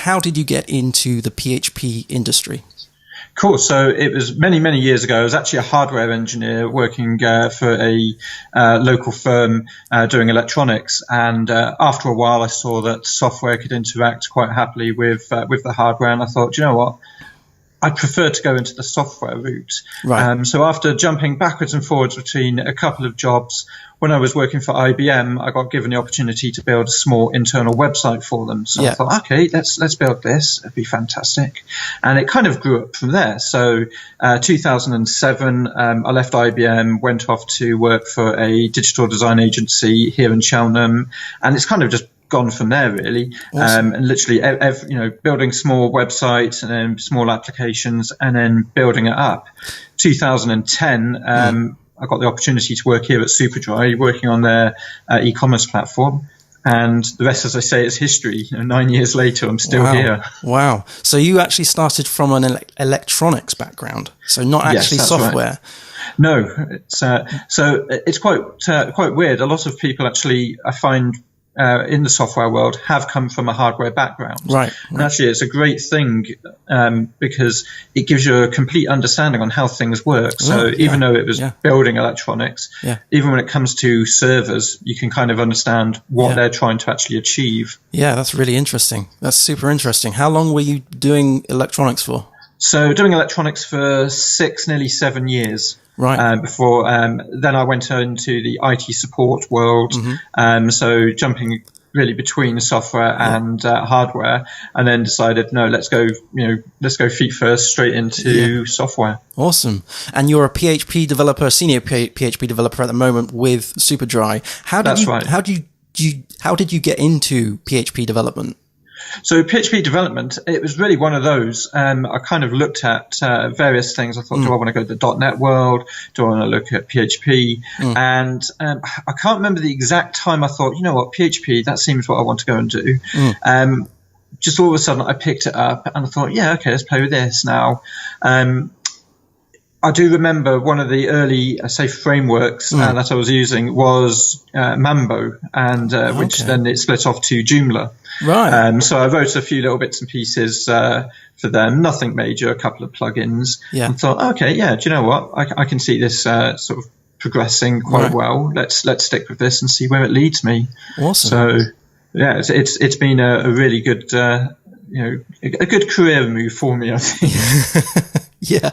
how did you get into the PHP industry? Cool. So it was many, many years ago. I was actually a hardware engineer working for a local firm doing electronics. And after a while, I saw that software could interact quite happily with the hardware. And I thought, you know what? I prefer to go into the software route. Right. So after jumping backwards and forwards between a couple of jobs, when I was working for IBM, I got given the opportunity to build a small internal website for them. So I thought, okay, let's build this. It'd be fantastic. And it kind of grew up from there. So 2007, I left IBM, went off to work for a digital design agency here in Cheltenham. And it's kind of just gone from there, really. Awesome. And literally, building small websites and then small applications and then building it up. 2010, I got the opportunity to work here at Superdry, working on their e-commerce platform. And the rest, as I say, is history. 9 years later, I'm still here. Wow. So you actually started from an electronics background, so not actually software. Right. No. So it's quite weird. A lot of people actually, I find, in the software world have come from a hardware background. Right. And actually it's a great thing because it gives you a complete understanding on how things work. So even though it was building electronics, even when it comes to servers, you can kind of understand what they're trying to actually achieve. Yeah, that's really interesting. That's super interesting. How long were you doing electronics for? So doing electronics for nearly 7 years. Right. Before then I went into the IT support world. So jumping really between software and hardware, and then decided, no, let's go feet first straight into software. Awesome. And you're a PHP developer, senior PHP developer at the moment with Superdry. How did you get into PHP development? So PHP development, it was really one of those. I kind of looked at various things. I thought, do I want to go to the .NET world? Do I want to look at PHP? And I can't remember the exact time I thought, you know what, PHP, that seems what I want to go and do. Just all of a sudden I picked it up and I thought, yeah, okay, let's play with this now. I do remember one of the early, frameworks that I was using was Mambo, and which then it split off to Joomla. Right. So I wrote a few little bits and pieces for them, nothing major, a couple of plugins. Yeah. And thought, okay, do you know what? I can see this sort of progressing quite well. Let's stick with this and see where it leads me. Awesome. So yeah, it's been a really good, a good career move for me, I think. Yeah.